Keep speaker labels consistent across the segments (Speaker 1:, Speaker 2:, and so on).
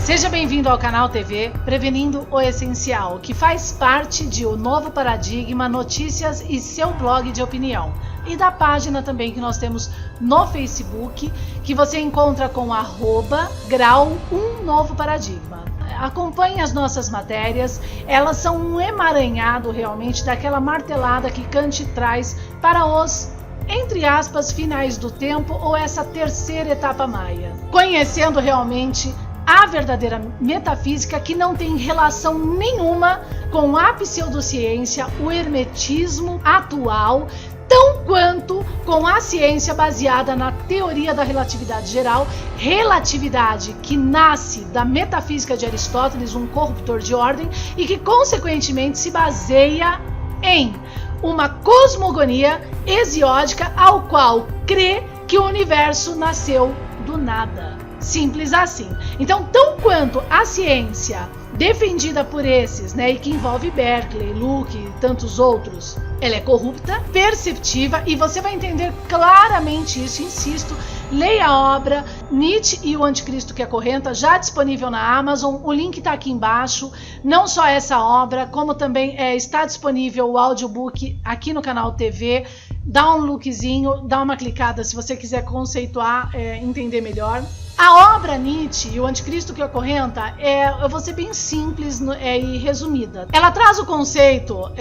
Speaker 1: Seja bem-vindo ao canal TV Prevenindo o Essencial, que faz parte de O Novo Paradigma, Notícias e seu blog de opinião. E da página também que nós temos no Facebook, que você encontra com @grau1 Novo Paradigma. Acompanhe as nossas matérias, elas são um emaranhado realmente daquela martelada que Kant traz para os, entre aspas, finais do tempo ou essa terceira etapa maia. Conhecendo realmente a verdadeira metafísica, que não tem relação nenhuma com a pseudociência, o hermetismo atual, tão quanto com a ciência baseada na teoria da relatividade geral, relatividade que nasce da metafísica de Aristóteles, um corruptor de ordem, e que consequentemente se baseia em uma cosmogonia hesiódica ao qual crê que o universo nasceu do nada. Simples assim. Então, tão quanto a ciência defendida por esses, e que envolve Berkeley, Luke e tantos outros, ela é corrupta, perceptiva, e você vai entender claramente isso, insisto. Leia a obra Nietzsche e o Anticristo que acorrenta, já disponível na Amazon, o link está aqui embaixo. Não só essa obra, como também está disponível o audiobook aqui no canal TV. Dá um lookzinho, dá uma clicada se você quiser conceituar, entender melhor. A obra Nietzsche e o Anticristo que acorrenta eu vou ser bem simples e resumida. Ela traz o conceito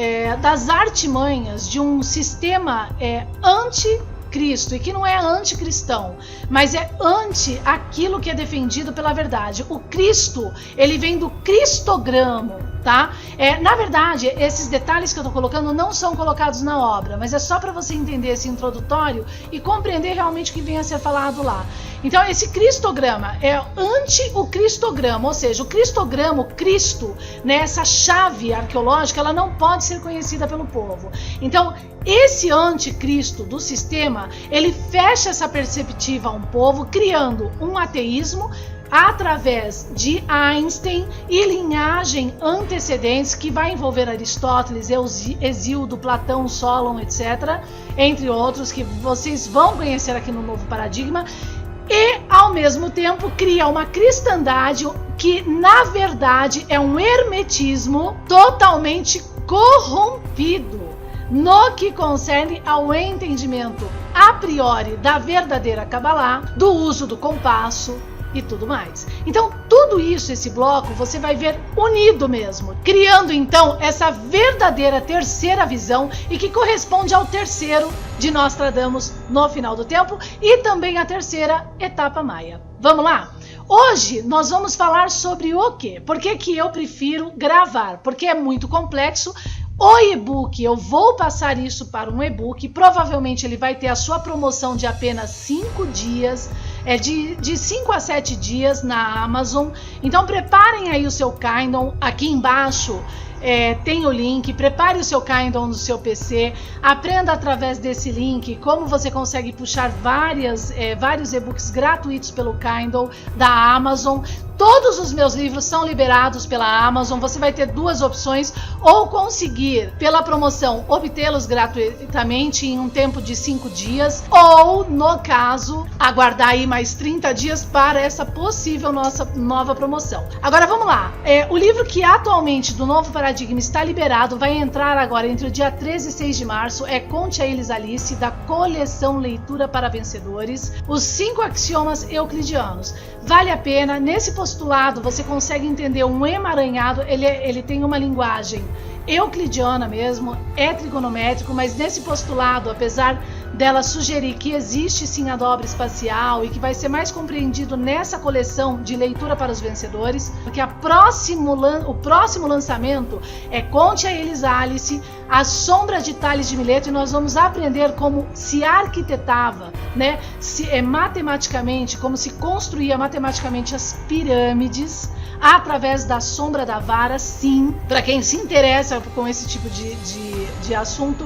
Speaker 1: das artimanhas de um sistema anticristo, e que não é anticristão, mas é anti aquilo que é defendido pela verdade. O Cristo, ele vem do cristogramo, tá? Na verdade, esses detalhes que eu tô colocando não são colocados na obra, mas é só para você entender esse introdutório e compreender realmente o que vem a ser falado lá. Então, esse cristograma é anti o cristograma, ou seja, o cristograma, o Cristo, essa chave arqueológica, ela não pode ser conhecida pelo povo. Então, esse anticristo do sistema, ele fecha essa perspectiva a um povo, criando um ateísmo através de Einstein e linhagem antecedentes que vai envolver Aristóteles, Hesíodo, Platão, Solon, etc., entre outros, que vocês vão conhecer aqui no Novo Paradigma. E, ao mesmo tempo, cria uma cristandade que, na verdade, é um hermetismo totalmente corrompido no que concerne ao entendimento a priori da verdadeira Kabbalah, do uso do compasso e tudo mais. Então, tudo isso, esse bloco, você vai ver unido mesmo, criando então essa verdadeira terceira visão, e que corresponde ao terceiro de Nostradamus no final do tempo, e também a terceira etapa maia. Vamos lá? Hoje nós vamos falar sobre o quê? Por que que eu prefiro gravar? Porque é muito complexo. O e-book, eu vou passar isso para um e-book, provavelmente ele vai ter a sua promoção de apenas 5 dias, de 5 a 7 dias na Amazon. Então preparem aí o seu Kindle, aqui embaixo tem o link, prepare o seu Kindle no seu PC, aprenda através desse link como você consegue puxar vários e-books gratuitos pelo Kindle da Amazon. Todos os meus livros são liberados pela Amazon. Você vai ter duas opções: ou conseguir, pela promoção, obtê-los gratuitamente em um tempo de 5 dias, ou, no caso, aguardar aí mais 30 dias para essa possível nossa nova promoção. Agora vamos lá. O livro que atualmente do Novo Paradigma está liberado, vai entrar agora entre o dia 13 e 6 de março, Conte a Eles Alice, da coleção Leitura para Vencedores, os 5 axiomas euclidianos. Vale a pena. Nesse postulado você consegue entender um emaranhado, ele tem uma linguagem euclidiana mesmo, é trigonométrico, mas nesse postulado, apesar dela sugerir que existe sim a dobra espacial e que vai ser mais compreendido nessa coleção de Leitura para os Vencedores, porque o próximo lançamento é Conte a Eles Alice, A Sombra de Tales de Mileto, e nós vamos aprender como se arquitetava, matematicamente, como se construía matematicamente as pirâmides através da sombra da vara. Sim, para quem se interessa com esse tipo de assunto,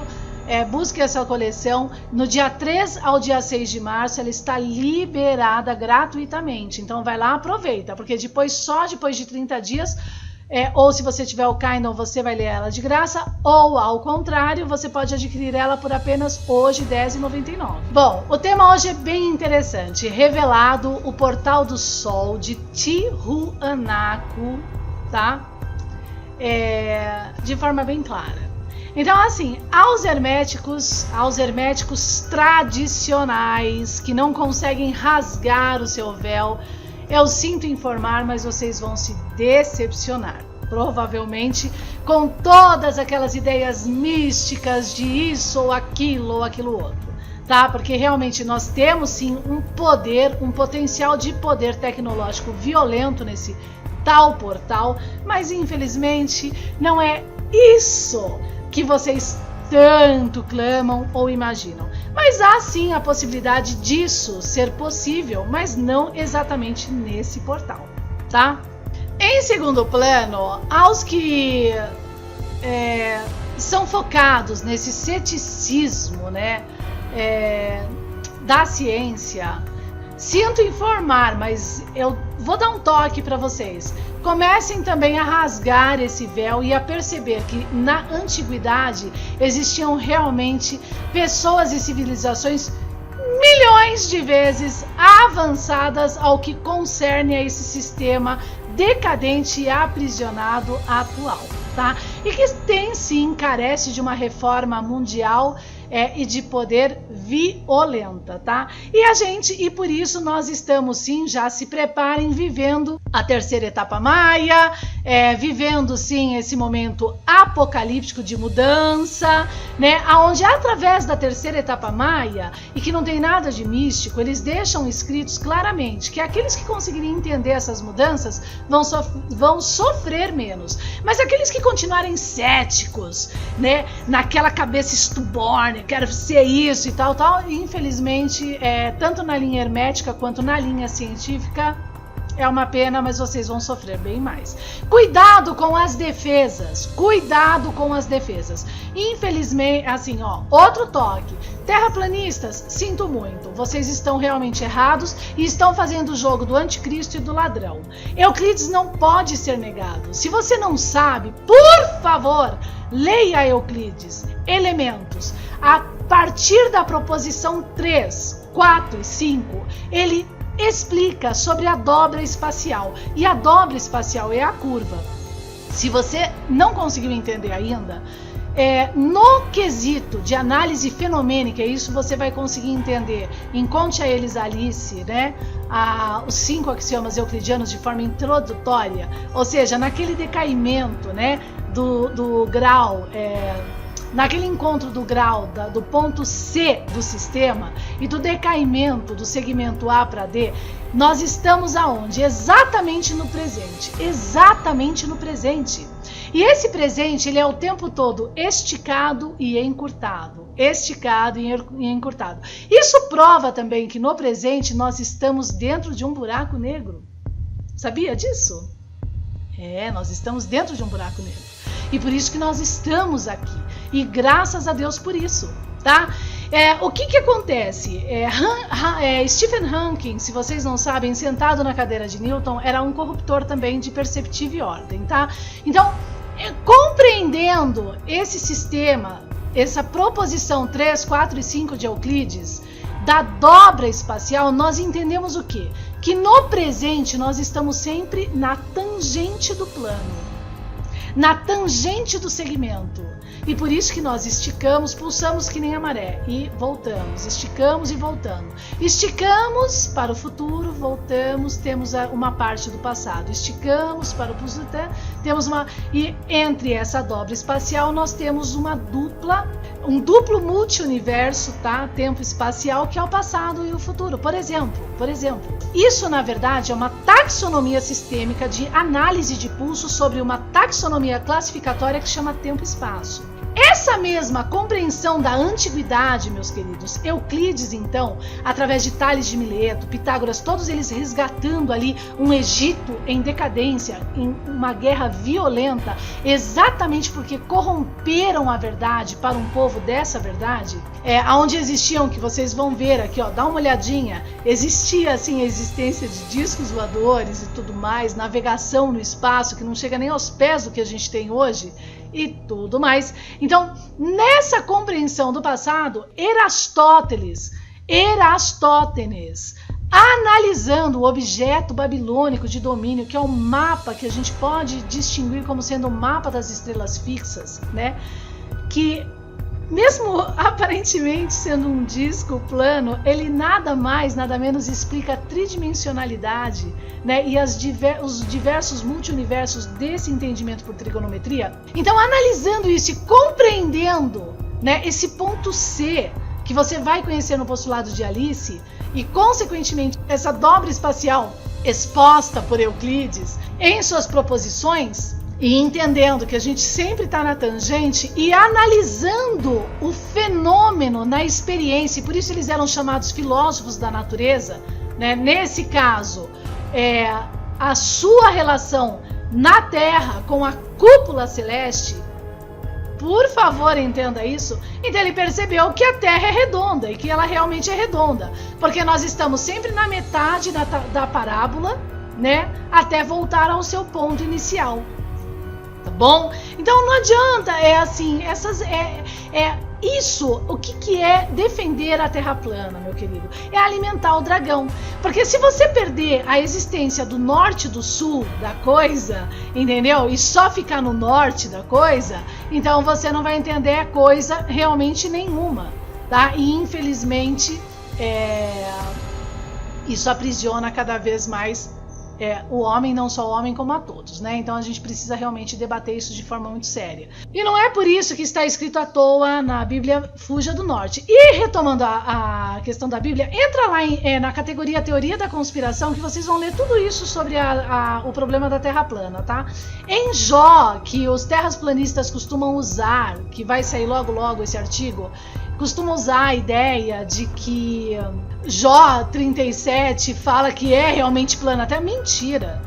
Speaker 1: busque essa coleção. No dia 3 ao dia 6 de março ela está liberada gratuitamente, então vai lá, aproveita, porque só depois de 30 dias ou se você tiver o Kindle, você vai ler ela de graça, ou ao contrário, você pode adquirir ela por apenas hoje R$10,99. Bom, o tema hoje é bem interessante, revelado o Portal do Sol de Tiwanaku, tá? De forma bem clara. Então, assim, aos herméticos tradicionais que não conseguem rasgar o seu véu, eu sinto informar, mas vocês vão se decepcionar. Provavelmente com todas aquelas ideias místicas de isso ou aquilo outro, tá? Porque realmente nós temos sim um potencial de poder tecnológico violento nesse tal portal, mas infelizmente não é isso que vocês tanto clamam ou imaginam. Mas há sim a possibilidade disso ser possível, mas não exatamente nesse portal, tá? Em segundo plano, aos que são focados nesse ceticismo, né, da ciência, sinto informar, mas eu vou dar um toque para vocês. Comecem também a rasgar esse véu e a perceber que na antiguidade existiam realmente pessoas e civilizações milhões de vezes avançadas ao que concerne a esse sistema decadente e aprisionado atual, tá? E que tem sim, carece de uma reforma mundial e de poder violenta, tá? E por isso nós estamos sim, já se preparem, vivendo a terceira etapa maia, vivendo sim esse momento apocalíptico de mudança, né? Aonde através da terceira etapa maia, e que não tem nada de místico, eles deixam escritos claramente que aqueles que conseguirem entender essas mudanças vão sofrer menos, mas aqueles que continuarem céticos, né? Naquela cabeça estubórnia, quero ser isso e tal, infelizmente, tanto na linha hermética quanto na linha científica, é uma pena, mas vocês vão sofrer bem mais. Cuidado com as defesas, cuidado com as defesas. Infelizmente, assim, ó, outro toque. Terraplanistas, sinto muito, vocês estão realmente errados e estão fazendo o jogo do anticristo e do ladrão. Euclides não pode ser negado. Se você não sabe, por favor, leia Euclides, Elementos. A partir da proposição 3, 4 e 5, ele explica sobre a dobra espacial. E a dobra espacial é a curva. Se você não conseguiu entender ainda, no quesito de análise fenomênica, isso você vai conseguir entender em Conte a Elis Alice, né? Os 5 axiomas euclidianos de forma introdutória, ou seja, naquele decaimento, né, do grau, naquele encontro do grau do ponto C do sistema e do decaimento do segmento A para D, nós estamos aonde? Exatamente no presente. Exatamente no presente. E esse presente, ele é o tempo todo esticado e encurtado. Esticado e encurtado. Isso prova também que no presente nós estamos dentro de um buraco negro. Sabia disso? Nós estamos dentro de um buraco negro. E por isso que nós estamos aqui. E graças a Deus por isso, tá? O que acontece? Stephen Hawking, se vocês não sabem, sentado na cadeira de Newton, era um corruptor também de perceptível ordem, tá? Então, compreendendo esse sistema, essa proposição 3, 4 e 5 de Euclides, da dobra espacial, nós entendemos o quê? Que no presente nós estamos sempre na tangente do plano, na tangente do segmento. E por isso que nós esticamos, pulsamos que nem a maré e voltamos, esticamos e voltamos. Esticamos para o futuro, voltamos, temos uma parte do passado. Esticamos para o futuro, temos uma... E entre essa dobra espacial nós temos um duplo multi-universo, tá? Tempo espacial, que é o passado e o futuro. Por exemplo, isso na verdade é uma taxonomia sistêmica de análise de pulso sobre uma taxonomia classificatória que chama tempo-espaço. Essa mesma compreensão da antiguidade, meus queridos, Euclides, então, através de Tales de Mileto, Pitágoras, todos eles resgatando ali um Egito em decadência, em uma guerra violenta, exatamente porque corromperam a verdade para um povo dessa verdade, onde existiam, que vocês vão ver aqui, ó, dá uma olhadinha, existia assim a existência de discos voadores e tudo mais, navegação no espaço, que não chega nem aos pés do que a gente tem hoje, e tudo mais. Então, nessa compreensão do passado, Erastótenes, analisando o objeto babilônico de domínio, que é o mapa que a gente pode distinguir como sendo o mapa das estrelas fixas, né? Que mesmo aparentemente sendo um disco plano, ele nada mais, nada menos explica a tridimensionalidade, né, e os diversos multiuniversos desse entendimento por trigonometria. Então, analisando isso e compreendendo, né, esse ponto C, que você vai conhecer no postulado de Alice, e consequentemente essa dobra espacial exposta por Euclides em suas proposições, e entendendo que a gente sempre está na tangente e analisando o fenômeno na experiência, e por isso eles eram chamados filósofos da natureza, né? Nesse caso, a sua relação na Terra com a cúpula celeste, por favor, entenda isso. Então ele percebeu que a Terra é redonda e que ela realmente é redonda, porque nós estamos sempre na metade da parábola, né? Até voltar ao seu ponto inicial. Tá bom? Então não adianta, isso, o que é defender a Terra plana, meu querido? É alimentar o dragão. Porque se você perder a existência do norte e do sul da coisa, entendeu? E só ficar no norte da coisa, então você não vai entender coisa realmente nenhuma, tá? E infelizmente isso aprisiona cada vez mais o homem, não só o homem como a todos, né? Então a gente precisa realmente debater isso de forma muito séria. E não é por isso que está escrito à toa na Bíblia, fuja do norte. E retomando a questão da Bíblia, entra lá na categoria Teoria da Conspiração, que vocês vão ler tudo isso sobre o problema da Terra plana, tá? Em Jó, que os terraplanistas costumam usar, que vai sair logo logo esse artigo, costuma usar a ideia de que Jó 37 fala que é realmente plana. Até mentira,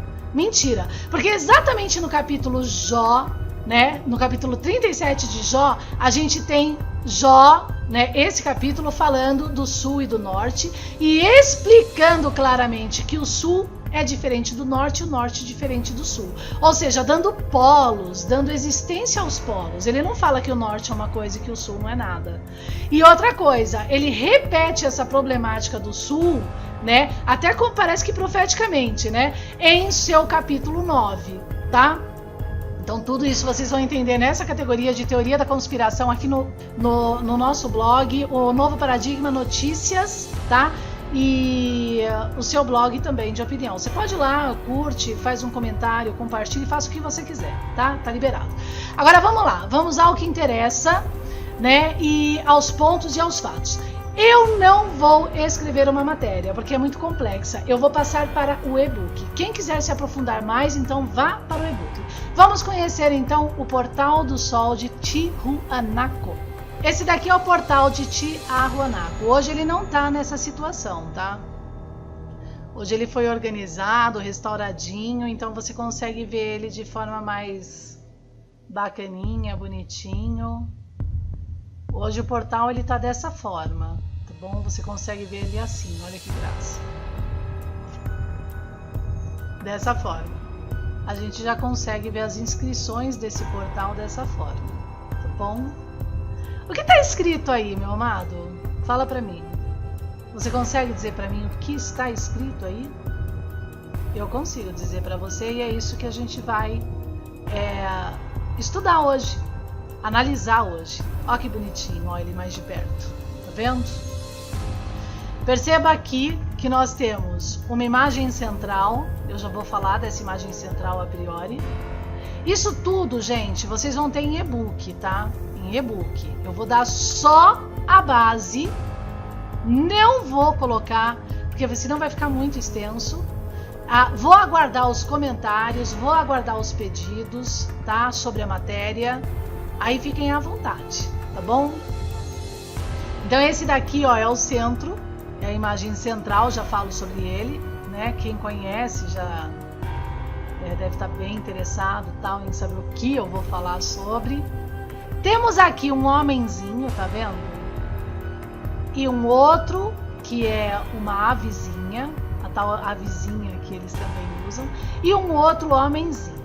Speaker 1: porque exatamente no capítulo Jó, né, no capítulo 37 de Jó, a gente tem Jó, né, esse capítulo falando do sul e do norte e explicando claramente que o sul é diferente do norte e o norte diferente do sul. Ou seja, dando polos, dando existência aos polos. Ele não fala que o norte é uma coisa e que o sul não é nada. E outra coisa, ele repete essa problemática do sul, né? Até como parece que profeticamente, né? Em seu capítulo 9, tá? Então tudo isso vocês vão entender nessa categoria de Teoria da Conspiração aqui no nosso blog, o Novo Paradigma Notícias, tá? E o seu blog também de opinião. Você pode ir lá, curte, faz um comentário, compartilhe, faça o que você quiser, tá? Tá liberado. Agora vamos lá, vamos ao que interessa, né? E aos pontos e aos fatos. Eu não vou escrever uma matéria, porque é muito complexa. Eu vou passar para o e-book. Quem quiser se aprofundar mais, então vá para o e-book. Vamos conhecer então o Portal do Sol de Tiwanaku. Esse daqui é o portal de Tiwanaku. Hoje ele não tá nessa situação, tá? Hoje ele foi organizado, restauradinho, então você consegue ver ele de forma mais bacaninha, bonitinho. Hoje o portal ele tá dessa forma, tá bom? Você consegue ver ele assim, olha que graça. Dessa forma. A gente já consegue ver as inscrições desse portal dessa forma, tá bom? O que está escrito aí, meu amado? Fala para mim. Você consegue dizer para mim o que está escrito aí? Eu consigo dizer para você e é isso que a gente vai estudar hoje, analisar hoje. Olha que bonitinho, olha ele mais de perto. Tá vendo? Perceba aqui que nós temos uma imagem central. Eu já vou falar dessa imagem central a priori. Isso tudo, gente, vocês vão ter em e-book, tá? Em e-book. Eu vou dar só a base, não vou colocar, porque senão vai ficar muito extenso. Vou aguardar os comentários, vou aguardar os pedidos, tá? Sobre a matéria. Aí fiquem à vontade, tá bom? Então esse daqui, ó, é o centro, é a imagem central, já falo sobre ele, né? Quem conhece já deve estar bem interessado, tal, em saber o que eu vou falar sobre. Temos aqui um homenzinho, tá vendo? E um outro que é uma avezinha, a tal avezinha que eles também usam, e um outro homenzinho.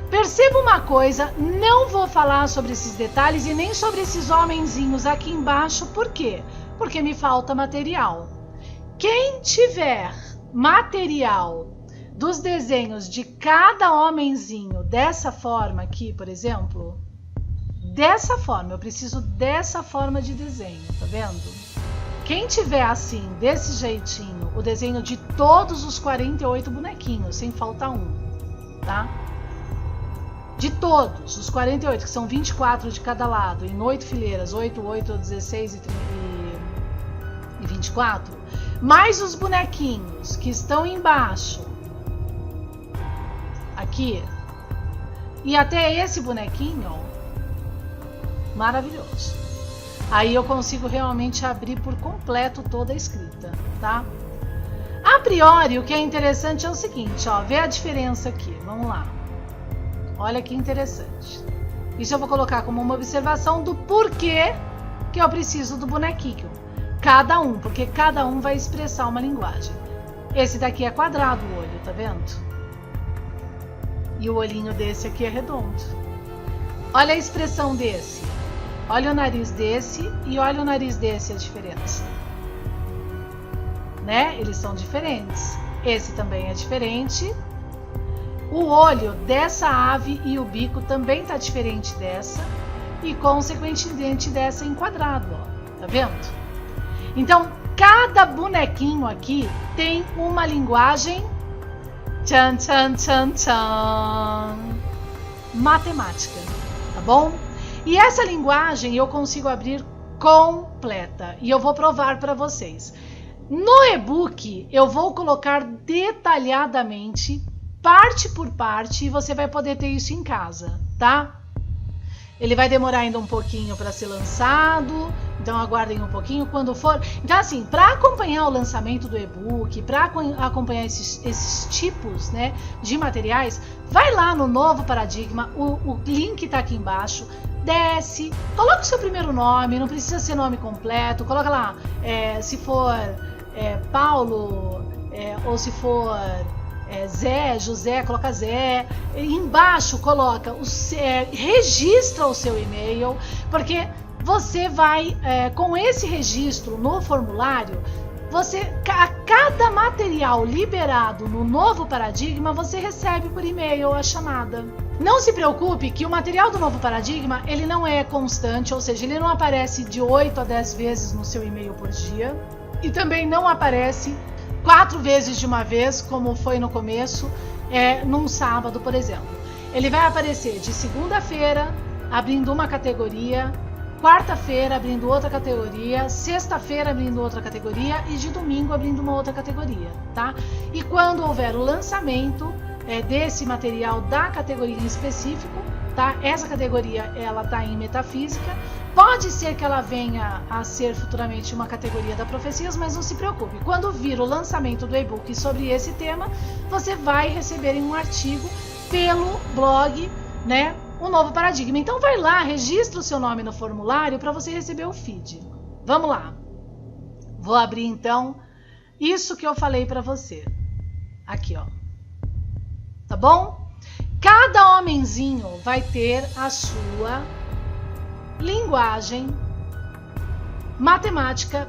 Speaker 1: Perceba uma coisa, não vou falar sobre esses detalhes e nem sobre esses homenzinhos aqui embaixo, por quê? Porque me falta material. Quem tiver material dos desenhos de cada homenzinho dessa forma aqui, por exemplo, dessa forma, eu preciso dessa forma de desenho, tá vendo? Quem tiver assim, desse jeitinho, o desenho de todos os 48 bonequinhos, sem faltar um, tá? De todos os 48, que são 24 de cada lado, em 8 fileiras, 8, 8, 16 e 24, mais os bonequinhos que estão embaixo, aqui, e até esse bonequinho, ó, maravilhoso. Aí eu consigo realmente abrir por completo toda a escrita, tá? A priori, o que é interessante é o seguinte, ó, vê a diferença aqui, vamos lá. Olha que interessante. Isso eu vou colocar como uma observação do porquê que eu preciso do bonequinho. Cada um, porque cada um vai expressar uma linguagem. Esse daqui é quadrado o olho, tá vendo? E o olhinho desse aqui é redondo. Olha a expressão desse. Olha o nariz desse e olha o nariz desse, a diferença. Né? Eles são diferentes. Esse também é diferente. O olho dessa ave e o bico também está diferente dessa e consequentemente dessa em quadrado, ó. Tá vendo? Então, cada bonequinho aqui tem uma linguagem tchan, tchan, tchan, tchan, matemática, tá bom? E essa linguagem eu consigo abrir completa e eu vou provar para vocês. No e-book eu vou colocar detalhadamente parte por parte e você vai poder ter isso em casa, tá? Ele vai demorar ainda um pouquinho para ser lançado, então aguardem um pouquinho quando for. Então assim, para acompanhar o lançamento do e-book, para acompanhar esses tipos, né, de materiais, vai lá no Novo Paradigma, o link tá aqui embaixo, desce, coloca o seu primeiro nome, não precisa ser nome completo, coloca lá, se for Paulo, ou se for Zé, José, coloca Zé, embaixo coloca, registra o seu e-mail, porque você vai, com esse registro no formulário, a cada material liberado no Novo Paradigma, você recebe por e-mail a chamada. Não se preocupe que o material do Novo Paradigma, ele não é constante, ou seja, ele não aparece de 8 a 10 vezes no seu e-mail por dia, e também não aparece 4 vezes de uma vez, como foi no começo, num sábado, por exemplo. Ele vai aparecer de segunda-feira, abrindo uma categoria, quarta-feira, abrindo outra categoria, sexta-feira, abrindo outra categoria e de domingo, abrindo uma outra categoria, tá? E quando houver o lançamento desse material da categoria em específico, tá? Essa categoria, ela tá em metafísica. Pode ser que ela venha a ser futuramente uma categoria da profecias, mas não se preocupe. Quando vir o lançamento do e-book sobre esse tema, você vai receber em um artigo pelo blog, né, o Novo Paradigma. Então vai lá, registra o seu nome no formulário para você receber o feed. Vamos lá. Vou abrir então isso que eu falei para você. Aqui, ó. Tá bom? Cada homenzinho vai ter a sua linguagem matemática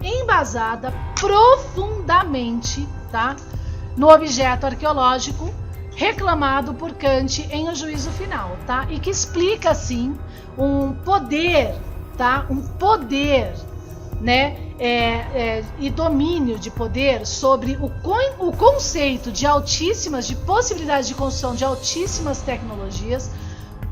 Speaker 1: embasada profundamente, tá, no objeto arqueológico reclamado por Kant em O Juízo Final, tá, e que explica assim um poder, tá, um poder, né, e domínio de poder sobre o conceito de possibilidade de construção de altíssimas tecnologias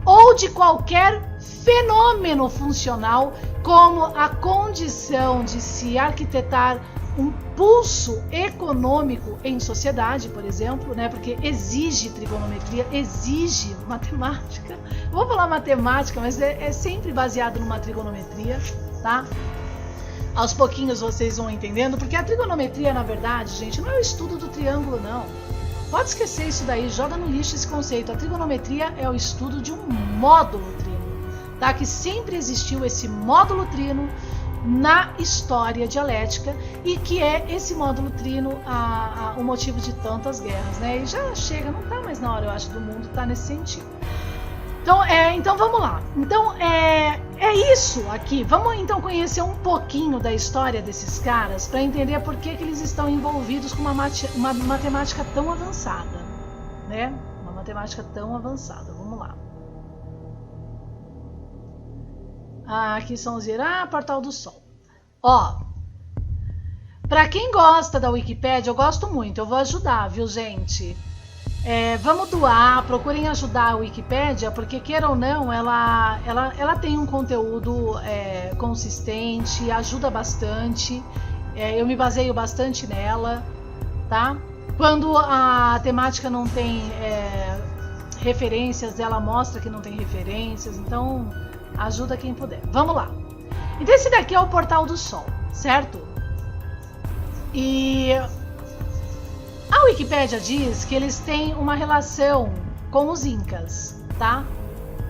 Speaker 1: ou de qualquer fenômeno funcional, como a condição de se arquitetar um pulso econômico em sociedade, por exemplo, né? Porque exige trigonometria, exige matemática. Vou falar matemática, mas é sempre baseado numa trigonometria, tá? Aos pouquinhos vocês vão entendendo, porque a trigonometria, na verdade, gente, não é o estudo do triângulo, não. Pode esquecer isso daí, joga no lixo esse conceito. A trigonometria é o estudo de um módulo trino, tá? Que sempre existiu esse módulo trino na história dialética e que é esse módulo trino o motivo de tantas guerras, né? E já chega, não tá mais na hora, eu acho, do mundo tá nesse sentido. Então vamos lá. Então é isso aqui. Vamos então conhecer um pouquinho da história desses caras para entender por que eles estão envolvidos com uma matemática tão avançada, né? Uma matemática tão avançada. Vamos lá. Aqui são os Portal do Sol. Ó, para quem gosta da Wikipédia, eu gosto muito. Eu vou ajudar, viu, gente? Vamos doar, procurem ajudar a Wikipédia, porque queira ou não, ela tem um conteúdo consistente, ajuda bastante, eu me baseio bastante nela, tá? Quando a temática não tem referências, ela mostra que não tem referências, então ajuda quem puder. Vamos lá. Então esse daqui é o Portal do Sol, certo? E a Wikipédia diz que eles têm uma relação com os Incas, tá?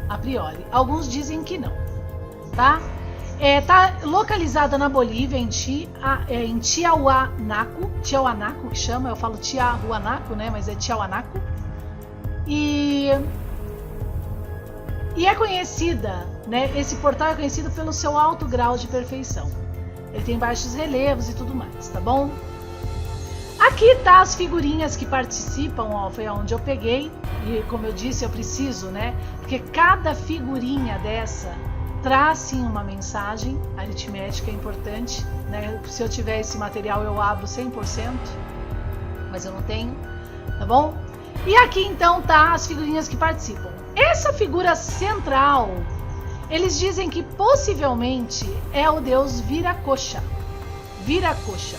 Speaker 1: A priori. Alguns dizem que não, tá? Tá localizada na Bolívia, em Tiahuanaco, que chama, eu falo Tiahuanaco, né? Mas é Tiahuanaco. E é conhecida, né? Esse portal é conhecido pelo seu alto grau de perfeição. Ele tem baixos relevos e tudo mais, tá bom? Aqui tá as figurinhas que participam, ó, foi aonde eu peguei, e como eu disse, eu preciso, né? Porque cada figurinha dessa traz sim uma mensagem aritmética importante, né? Se eu tiver esse material eu abro 100%, mas eu não tenho, tá bom? E aqui então tá as figurinhas que participam. Essa figura central, eles dizem que possivelmente é o deus Viracocha. Viracocha.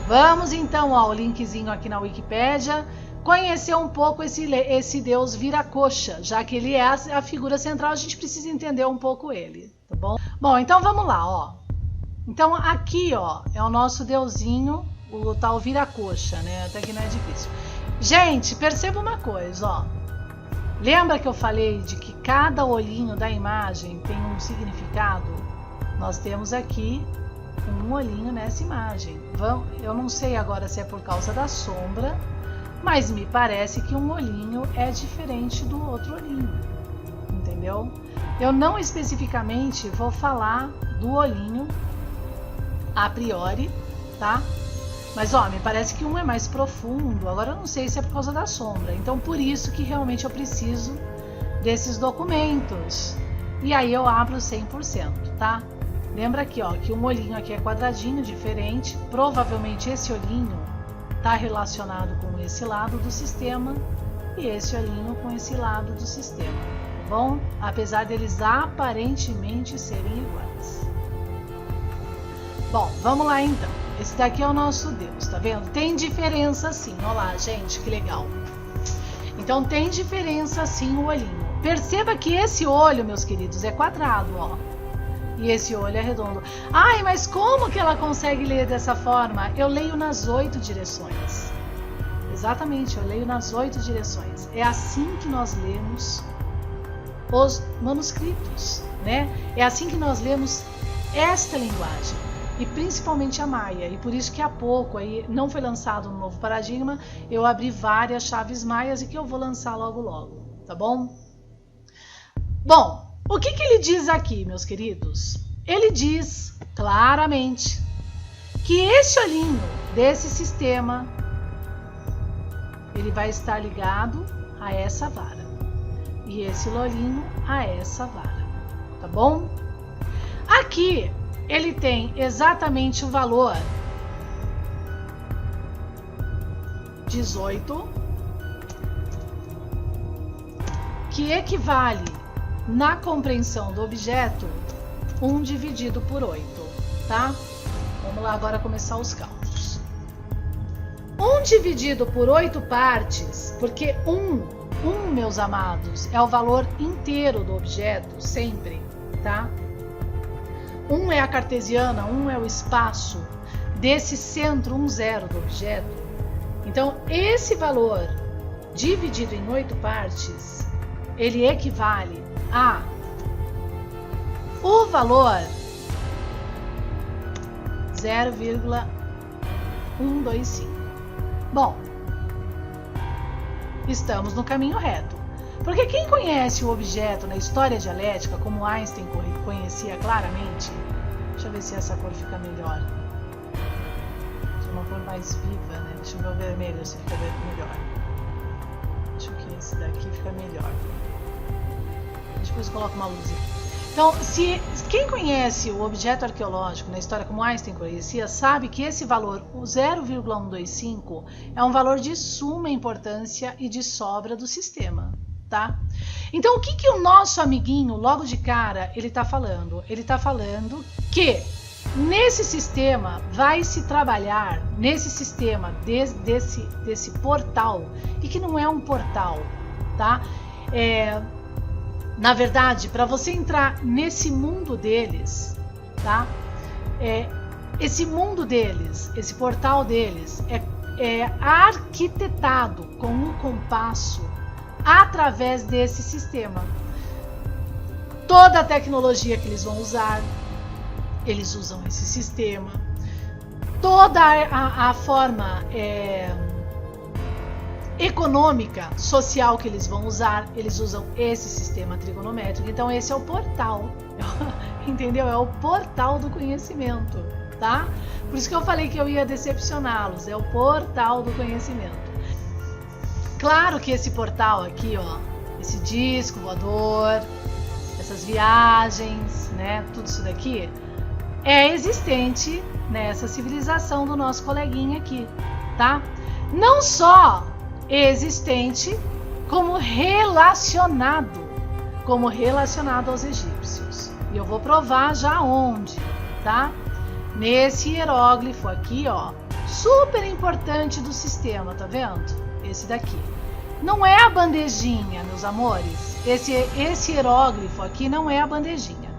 Speaker 1: Vamos então, ó, o linkzinho aqui na Wikipédia, conhecer um pouco esse deus Viracocha, já que ele é a figura central, a gente precisa entender um pouco ele, tá bom? Bom, então vamos lá, ó. Então aqui, ó, é o nosso deusinho, o tal Viracocha, né? Até que não é difícil. Gente, perceba uma coisa, ó. Lembra que eu falei de que cada olhinho da imagem tem um significado? Nós temos aqui um olhinho nessa imagem. Eu não sei agora se é por causa da sombra, mas me parece que um olhinho é diferente do outro olhinho, entendeu? Eu não especificamente vou falar do olhinho a priori, tá? Mas ó, me parece que um é mais profundo. Agora eu não sei se é por causa da sombra. Então por isso que realmente eu preciso desses documentos. E aí eu abro 100%, tá? Lembra aqui, ó, que um olhinho aqui é quadradinho, diferente. Provavelmente esse olhinho está relacionado com esse lado do sistema e esse olhinho com esse lado do sistema, tá bom? Apesar deles aparentemente serem iguais. Bom, vamos lá então. Esse daqui é o nosso Deus, tá vendo? Tem diferença sim, olha lá, gente, que legal. Então tem diferença sim o olhinho. Perceba que esse olho, meus queridos, é quadrado, ó. E esse olho é redondo. Ai, mas como que ela consegue ler dessa forma? Eu leio nas 8 direções. Exatamente, eu leio nas 8 direções. É assim que nós lemos os manuscritos, né? É assim que nós lemos esta linguagem. E principalmente a maia. E por isso que há pouco, aí não foi lançado um novo paradigma, eu abri várias chaves maias e que eu vou lançar logo logo, tá bom? Bom, o que ele diz aqui, meus queridos? Ele diz claramente que esse olhinho desse sistema, ele vai estar ligado a essa vara. E esse olhinho a essa vara, tá bom? Aqui ele tem exatamente o valor 18, que equivale na compreensão do objeto 1 dividido por 8, tá? Vamos lá agora começar os cálculos. 1 dividido por 8 partes, porque 1, meus amados, é o valor inteiro do objeto, sempre, tá? 1 é a cartesiana, 1 é o espaço desse centro 1, 0 do objeto. Então, esse valor dividido em 8 partes, ele equivale a o valor 0,125. Bom, estamos no caminho reto. Porque quem conhece o objeto na história dialética, como Einstein conhecia claramente, deixa eu ver se essa cor fica melhor. Deixa uma cor mais viva, né? Deixa eu ver o vermelho, se fica melhor. Acho que esse daqui fica melhor. Depois eu coloco uma luz aqui. Então, quem conhece o objeto arqueológico na história como Einstein conhecia, sabe que esse valor, o 0,125, é um valor de suma importância e de sobra do sistema, tá? Então, o que o nosso amiguinho, logo de cara, ele está falando? Ele está falando que nesse sistema vai se trabalhar, nesse sistema desse portal, e que não é um portal, tá? Na verdade, para você entrar nesse mundo deles, tá? Esse mundo deles, esse portal deles é arquitetado com um compasso através desse sistema. Toda a tecnologia que eles vão usar, eles usam esse sistema. Toda a forma econômica, social que eles vão usar, eles usam esse sistema trigonométrico. Então esse é o portal, entendeu? É o portal do conhecimento, tá? Por isso que eu falei que eu ia decepcioná-los, é o portal do conhecimento. Claro que esse portal aqui, ó, esse disco voador, essas viagens, né, tudo isso daqui é existente nessa civilização do nosso coleguinha aqui, tá? Não só existente, como relacionado aos egípcios. E eu vou provar já onde, tá? Nesse hieróglifo aqui, ó, super importante do sistema, tá vendo? Esse daqui. Não é a bandejinha, meus amores. Esse hieróglifo aqui não é a bandejinha.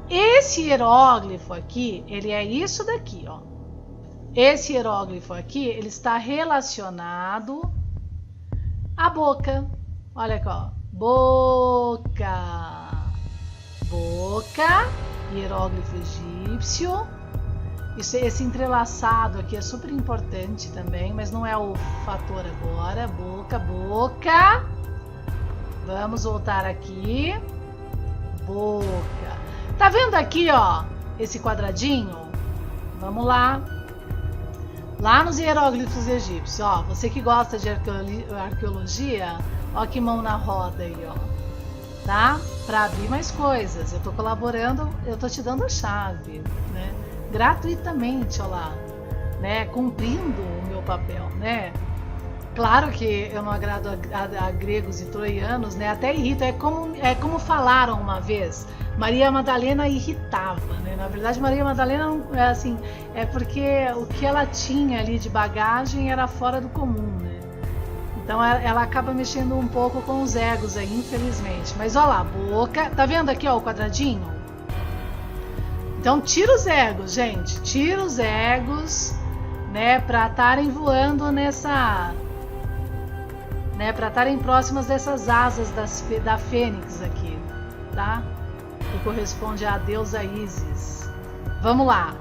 Speaker 1: Esse hieróglifo aqui, ele é isso daqui, ó. Esse hieróglifo aqui, ele está relacionado à boca. Olha aqui, ó. Boca. Boca. Hieróglifo egípcio. Esse entrelaçado aqui é super importante também, mas não é o fator agora. Boca, boca. Vamos voltar aqui. Boca. Tá vendo aqui, ó, esse quadradinho? Vamos lá. Lá nos hieróglifos egípcios, ó, você que gosta de arqueologia, ó que mão na roda aí, ó, tá? Para abrir mais coisas, eu tô colaborando, eu tô te dando a chave, né? Gratuitamente, ó lá, né? Cumprindo o meu papel, né? Claro que eu não agrado a gregos e troianos, né? Até irrita, é como falaram uma vez, Maria Madalena irritava, né? Na verdade, Maria Madalena não, é porque o que ela tinha ali de bagagem era fora do comum, né? Então ela acaba mexendo um pouco com os egos aí, infelizmente. Mas olha lá, boca, tá vendo aqui, ó, o quadradinho? Então tira os egos, gente, tira os egos, né? Para estarem voando nessa, né? Para estarem próximas dessas asas da fênix aqui, tá? Que corresponde à deusa Ísis. Vamos lá,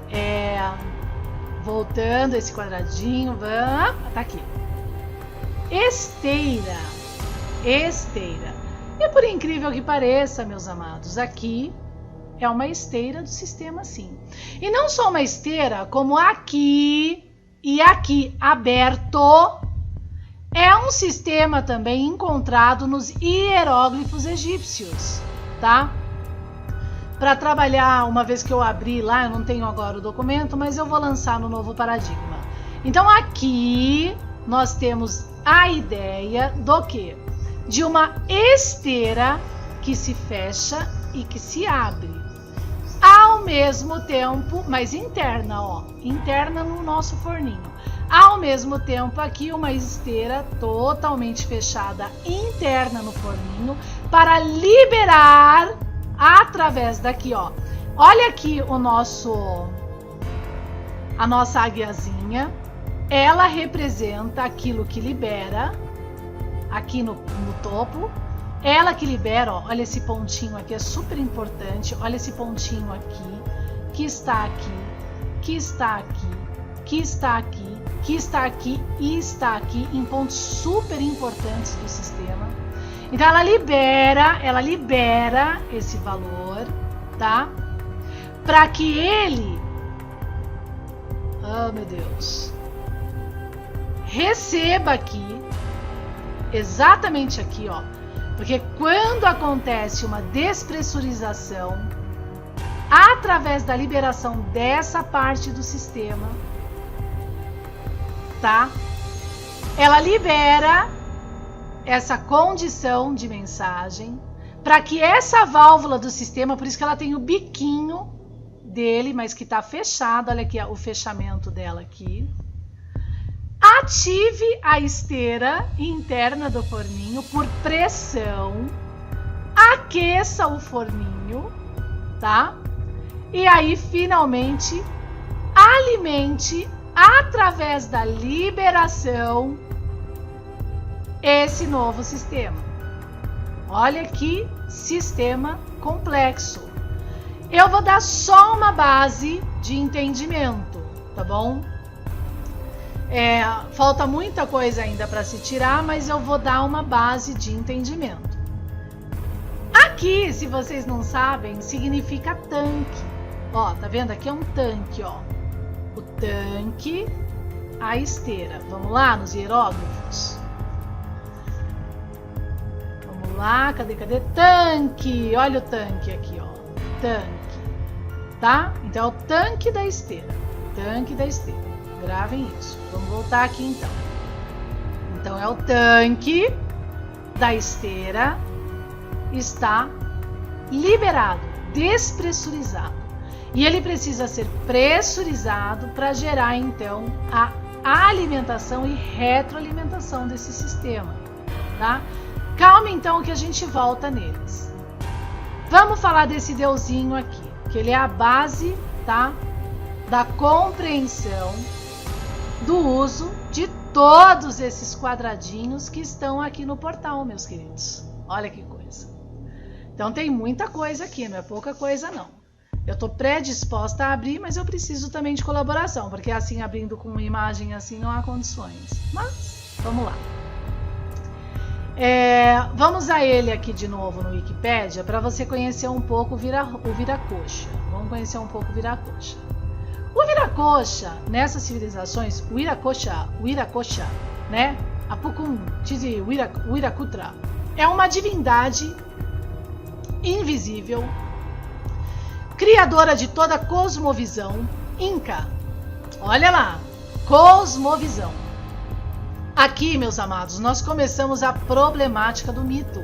Speaker 1: voltando esse quadradinho, tá aqui. Esteira. E por incrível que pareça, meus amados, aqui é uma esteira do sistema sim. E não só uma esteira, como aqui e aqui aberto, é um sistema também encontrado nos hieróglifos egípcios, tá? Para trabalhar, uma vez que eu abri lá, eu não tenho agora o documento, mas eu vou lançar no novo paradigma. Então aqui nós temos a ideia do quê? De uma esteira que se fecha e que se abre. Ao mesmo tempo, mas interna, ó, interna no nosso forninho. Ao mesmo tempo aqui uma esteira totalmente fechada interna no forninho para liberar através daqui, ó. Olha aqui a nossa águiazinha, ela representa aquilo que libera aqui no topo. Ela que libera, ó, olha esse pontinho aqui, é super importante. Olha esse pontinho aqui, que está aqui, que está aqui, que está aqui, que está aqui e está aqui, em pontos super importantes do sistema. Então ela libera esse valor, tá? Para que ele, oh meu Deus, receba aqui, exatamente aqui, ó. Porque quando acontece uma despressurização, através da liberação dessa parte do sistema, tá? Ela libera essa condição de mensagem para que essa válvula do sistema, por isso que ela tem o biquinho dele, mas que está fechado, olha aqui o fechamento dela aqui, ative a esteira interna do forninho por pressão, aqueça o forninho, tá? E aí finalmente alimente através da liberação esse novo sistema. Olha que sistema complexo. Eu vou dar só uma base de entendimento, tá bom? Falta muita coisa ainda para se tirar, mas eu vou dar uma base de entendimento. Aqui, se vocês não sabem, significa tanque. Ó, tá vendo? Aqui é um tanque, ó. O tanque, a esteira. Vamos lá nos hieróglifos? Vamos lá, cadê? Tanque! Olha o tanque aqui, ó. Tanque. Tá? Então é o tanque da esteira. Tanque da esteira. Gravem isso. Vamos voltar aqui então. Então é o tanque da esteira está liberado, despressurizado. E ele precisa ser pressurizado para gerar então a alimentação e retroalimentação desse sistema, tá? Calma então que a gente volta neles. Vamos falar desse deusinho aqui, que ele é a base, tá? Da compreensão do uso de todos esses quadradinhos que estão aqui no portal, meus queridos. Olha que coisa. Então tem muita coisa aqui, não é pouca coisa não. Eu estou predisposta a abrir, mas eu preciso também de colaboração, porque assim, abrindo com uma imagem assim, não há condições. Mas, vamos lá. Vamos a ele aqui de novo no Wikipédia, para você conhecer um pouco o viracocha. Vamos conhecer um pouco o viracocha. O viracocha, nessas civilizações, o Viracocha, né? Apukun, Tizi, Virakutra, é uma divindade invisível, criadora de toda cosmovisão inca. Olha lá, cosmovisão. Aqui, meus amados, nós começamos a problemática do mito,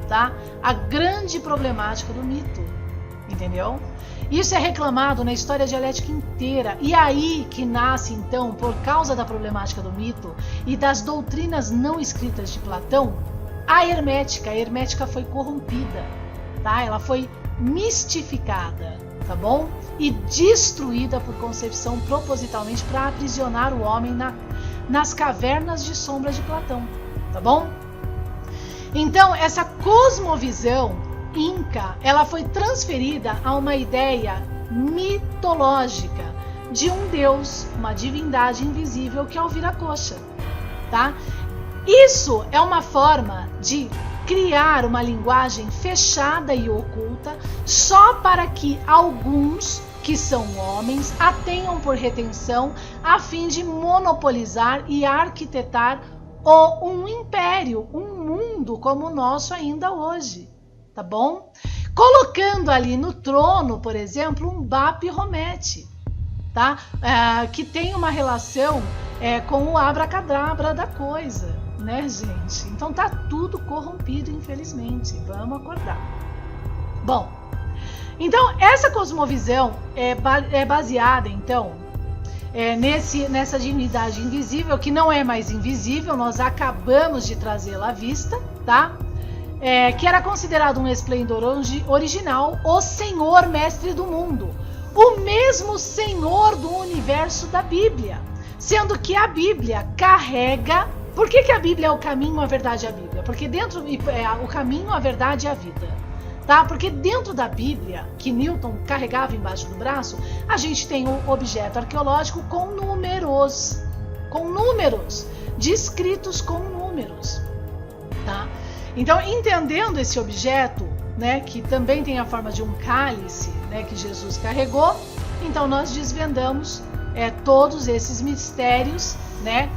Speaker 1: tá? A grande problemática do mito, entendeu? Isso é reclamado na história dialética inteira. E aí que nasce, então, por causa da problemática do mito e das doutrinas não escritas de Platão, a hermética. A hermética foi corrompida, tá? Ela foi mistificada, tá bom? E destruída por concepção propositalmente para aprisionar o homem nas cavernas de sombras de Platão, tá bom? Então, essa cosmovisão inca, ela foi transferida a uma ideia mitológica de um deus, uma divindade invisível que é o Viracocha, tá? Isso é uma forma de criar uma linguagem fechada e oculta só para que alguns, que são homens, a tenham por retenção a fim de monopolizar e arquitetar um império, um mundo como o nosso ainda hoje. Tá bom? Colocando ali no trono, por exemplo, um Baphomet, tá? Que tem uma relação com o abracadabra da coisa, né, gente? Então tá tudo corrompido, infelizmente. Vamos acordar. Bom, Então, essa cosmovisão é baseada, então, nessa divindade invisível, que não é mais invisível, nós acabamos de trazê-la à vista, tá? Que era considerado um esplendor original, o Senhor Mestre do mundo, o mesmo Senhor do universo da Bíblia, sendo que a Bíblia carrega... Por que a Bíblia é o caminho, a verdade e a Bíblia? Porque dentro o caminho, a verdade e a vida. Tá? Porque dentro da Bíblia, que Newton carregava embaixo do braço, a gente tem um objeto arqueológico com números, descritos com números. Tá? Então, entendendo esse objeto, né, que também tem a forma de um cálice, né, que Jesus carregou, então nós desvendamos todos esses mistérios, né,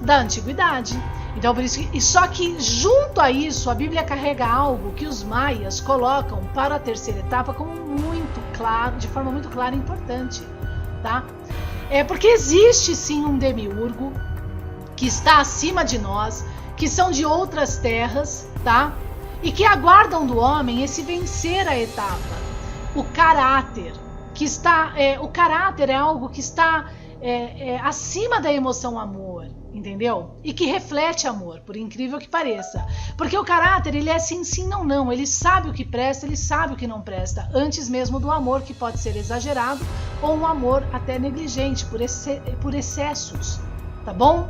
Speaker 1: da antiguidade. Então, por isso só que junto a isso, a Bíblia carrega algo que os maias colocam para a terceira etapa como muito claro, de forma muito clara e importante, tá? Porque existe sim um demiurgo que está acima de nós, que são de outras terras, tá? E que aguardam do homem esse vencer a etapa. O caráter, que está, o caráter é algo que está acima da emoção amor, entendeu? E que reflete amor, por incrível que pareça. Porque o caráter, ele é sim, sim, não, não. Ele sabe o que presta, ele sabe o que não presta. Antes mesmo do amor, que pode ser exagerado, ou um amor até negligente, por excessos, tá bom?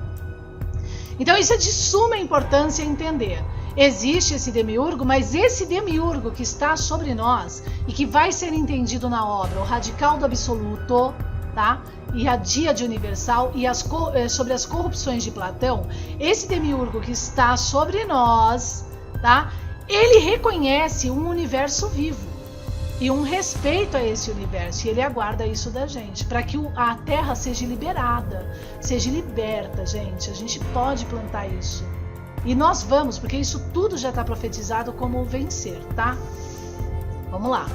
Speaker 1: Então isso é de suma importância entender. Existe esse demiurgo, mas esse demiurgo que está sobre nós e que vai ser entendido na obra, o radical do absoluto, tá? E a díade universal e sobre as corrupções de Platão, esse demiurgo que está sobre nós, tá? Ele reconhece um universo vivo e um respeito a esse universo, e ele aguarda isso da gente, para que a Terra seja liberada, seja liberta, gente. A gente pode plantar isso. E nós vamos, porque isso tudo já está profetizado como vencer, tá? Vamos lá.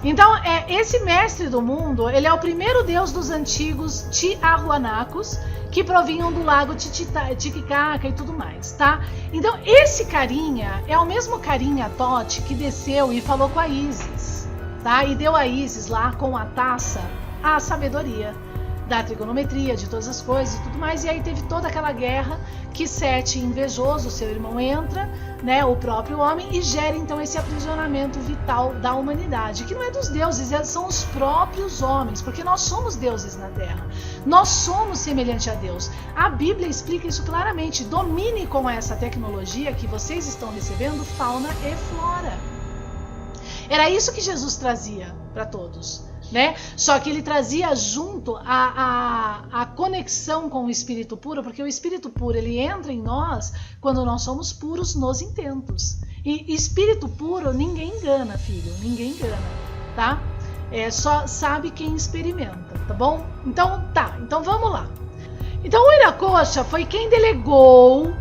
Speaker 1: Então, esse mestre do mundo, ele é o primeiro deus dos antigos Tiahuanacos, que provinham do lago Titicaca e tudo mais, tá? Então, esse carinha é o mesmo carinha Tote que desceu e falou com a Ísis, tá? E deu a Ísis lá com a taça a sabedoria da trigonometria, de todas as coisas e tudo mais. E aí teve toda aquela guerra que Sete, invejoso, seu irmão, entra, né, o próprio homem, e gera então esse aprisionamento vital da humanidade, que não é dos deuses, são os próprios homens, porque nós somos deuses na Terra, nós somos semelhante a Deus. A Bíblia explica isso claramente. Domine com essa tecnologia que vocês estão recebendo fauna e flora. Era isso que Jesus trazia para todos, né? Só que ele trazia junto a conexão com o Espírito puro, porque o Espírito puro, ele entra em nós quando nós somos puros nos intentos. E Espírito puro ninguém engana, filho, ninguém engana, tá? Só sabe quem experimenta, tá bom? Então vamos lá. Então o Viracocha foi quem delegou,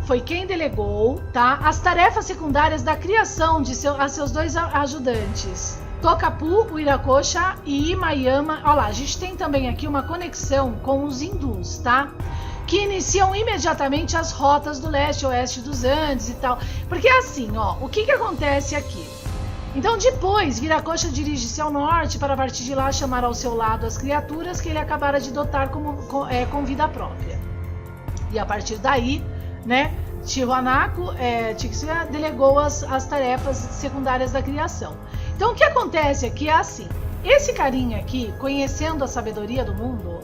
Speaker 1: tá, as tarefas secundárias da criação a seus dois ajudantes, Tokapu, o Viracocha e Mayama. Olha lá, a gente tem também aqui uma conexão com os hindus, tá? Que iniciam imediatamente as rotas do leste a oeste dos Andes e tal. Porque assim, ó, o que acontece aqui? Então depois, Viracocha dirige-se ao norte para partir de lá chamar ao seu lado as criaturas que ele acabara de dotar com vida própria. E a partir daí, né, Tiwanaku delegou as tarefas secundárias da criação. Então o que acontece aqui é assim, esse carinha aqui, conhecendo a sabedoria do mundo,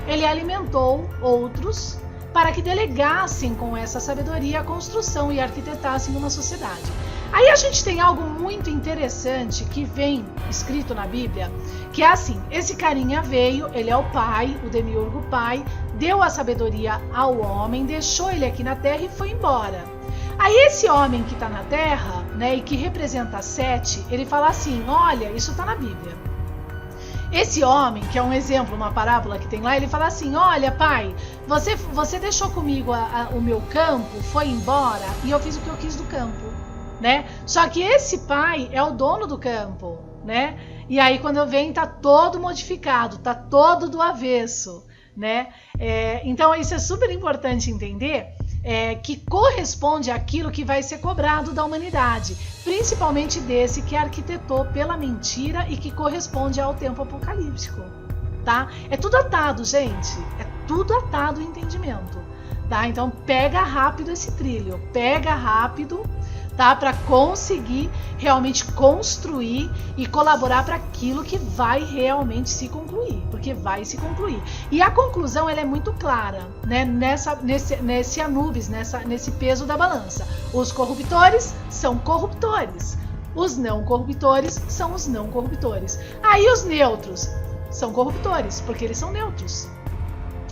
Speaker 1: ele alimentou outros para que delegassem com essa sabedoria a construção e arquitetassem uma sociedade. Aí a gente tem algo muito interessante que vem escrito na Bíblia, que é assim, esse carinha veio, ele é o pai, o demiurgo pai, deu a sabedoria ao homem, deixou ele aqui na terra e foi embora. Aí esse homem que está na terra, né, e que representa Sete, ele fala assim, olha, isso está na Bíblia. Esse homem, que é um exemplo, uma parábola que tem lá, ele fala assim, olha pai, você deixou comigo o meu campo, foi embora e eu fiz o que eu quis do campo. Né? Só que esse pai é o dono do campo, né? E aí quando eu venho tá todo modificado, tá todo do avesso, né? Então isso é super importante entender, que corresponde àquilo que vai ser cobrado da humanidade, principalmente desse que arquitetou pela mentira e que corresponde ao tempo apocalíptico, tá? É tudo atado, gente, é tudo atado o entendimento, tá? Então pega rápido esse trilho, pega rápido, tá? Para conseguir realmente construir e colaborar para aquilo que vai realmente se concluir, porque vai se concluir. E a conclusão ela é muito clara, né? Nesse Anubis, nesse peso da balança. Os corruptores são corruptores, os não corruptores são os não corruptores. Aí os neutros são corruptores, porque eles são neutros.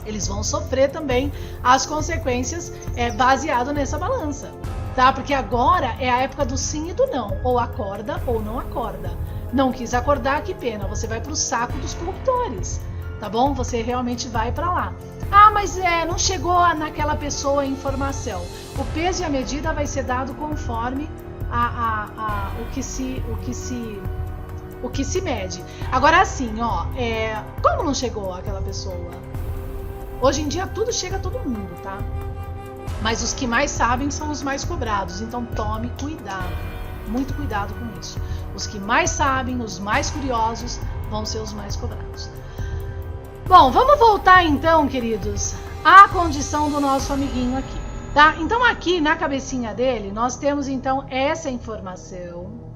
Speaker 1: Eles vão sofrer também as consequências baseado nessa balança. Tá? Porque agora é a época do sim e do não, ou acorda ou não acorda. Não quis acordar, que pena, você vai pro saco dos corruptores, tá bom? Você realmente vai para lá. Ah, mas não chegou naquela pessoa a informação. O peso e a medida vai ser dado conforme o que se mede. Agora assim, ó, como não chegou aquela pessoa? Hoje em dia tudo chega a todo mundo, tá? Mas os que mais sabem são os mais cobrados, então tome cuidado, muito cuidado com isso. Os que mais sabem, os mais curiosos, vão ser os mais cobrados. Bom, vamos voltar então, queridos, à condição do nosso amiguinho aqui, tá? Então aqui na cabecinha dele, nós temos então essa informação.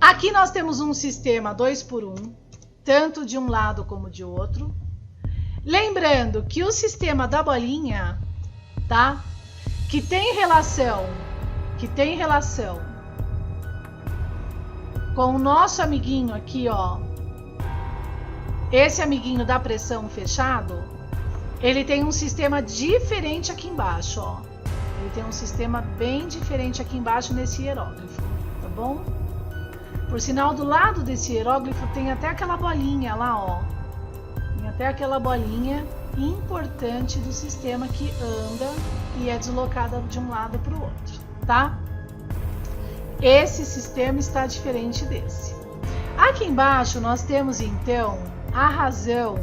Speaker 1: Aqui nós temos um sistema 2x1, tanto de um lado como de outro. Lembrando que o sistema da bolinha, tá? Que tem relação com o nosso amiguinho aqui, ó. Esse amiguinho da pressão fechado, ele tem um sistema diferente aqui embaixo, ó. Ele tem um sistema bem diferente aqui embaixo nesse hieróglifo, tá bom? Por sinal, do lado desse hieróglifo tem até aquela bolinha lá, ó. Tem até aquela bolinha importante do sistema que anda e é deslocada de um lado para o outro, tá? Esse sistema está diferente desse. Aqui embaixo nós temos então a razão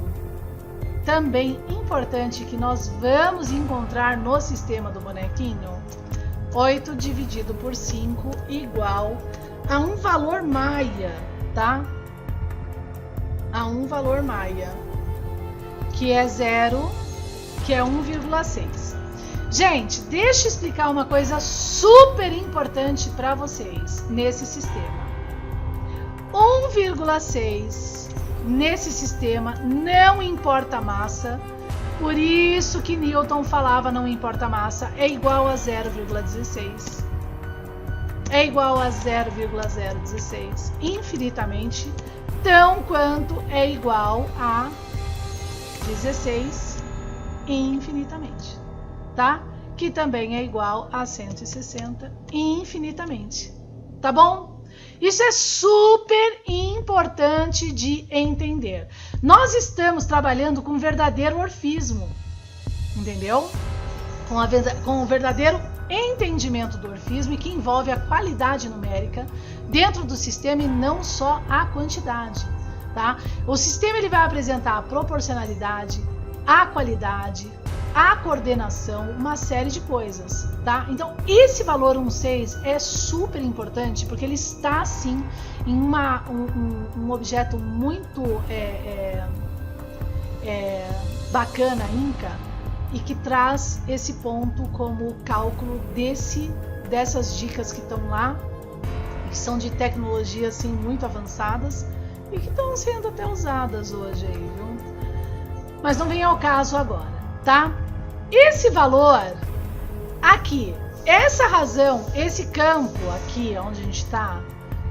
Speaker 1: também importante que nós vamos encontrar no sistema do bonequinho. 8 dividido por 5 igual a um valor maia, tá? A um valor maia, que é 1,6. Gente, deixa eu explicar uma coisa super importante para vocês nesse sistema. 1,6 nesse sistema não importa a massa, por isso que Newton falava não importa a massa, é igual a 0,16. É igual a 0,016 infinitamente, tão quanto é igual a 16 infinitamente, tá? Que também é igual a 160 infinitamente, tá bom? Isso é super importante de entender. Nós estamos trabalhando com um verdadeiro orfismo, entendeu? Com o verdadeiro entendimento do orfismo e que envolve a qualidade numérica dentro do sistema e não só a quantidade. Tá? O sistema ele vai apresentar a proporcionalidade, a qualidade, a coordenação, uma série de coisas, tá? Então esse valor 1,6 é super importante porque ele está sim em um objeto muito bacana, Inca, e que traz esse ponto como cálculo dessas dicas que estão lá, que são de tecnologia assim muito avançadas e que estão sendo até usadas hoje aí, viu? Mas não vem ao caso agora, tá? Esse valor aqui, essa razão, esse campo aqui onde a gente está,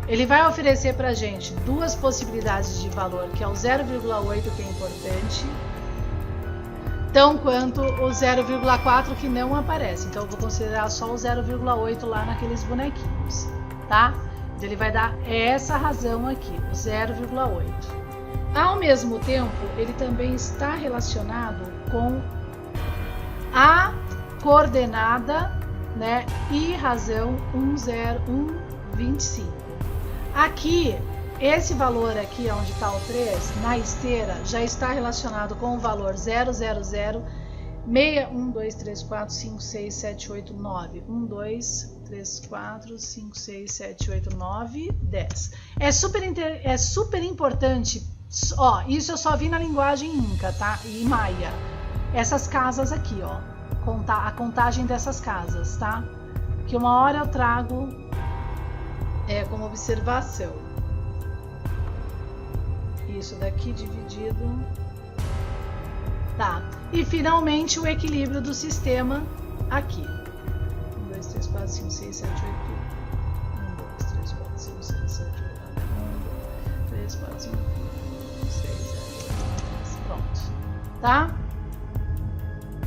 Speaker 1: ele vai oferecer pra gente duas possibilidades de valor, que é o 0,8 que é importante, tão quanto o 0,4 que não aparece. Então eu vou considerar só o 0,8 lá naqueles bonequinhos, tá? Ele vai dar essa razão aqui, o 0,8. Ao mesmo tempo, ele também está relacionado com a coordenada, né, e razão 1,25. Aqui, esse valor aqui, onde está o 3, na esteira, já está relacionado com o valor 0,00 1, 2, 3, 4, 5, 6, 7, 8, 9. 1, 2, 3, 4, 5, 6, 7, 8, 9, 10. É super importante. Ó, isso eu só vi na linguagem Inca, tá? E Maia. Essas casas aqui, ó. A contagem dessas casas, tá? Que uma hora eu trago como observação. Isso daqui dividido. Tá. E finalmente o equilíbrio do sistema aqui. 1, 2, 3, 4, 5, 6, 7, 8. 1, 2, 3, 4, 5, 6, 7, 8. 1, 2, 3, 4, 5, 6, 7, 8. Pronto. Tá?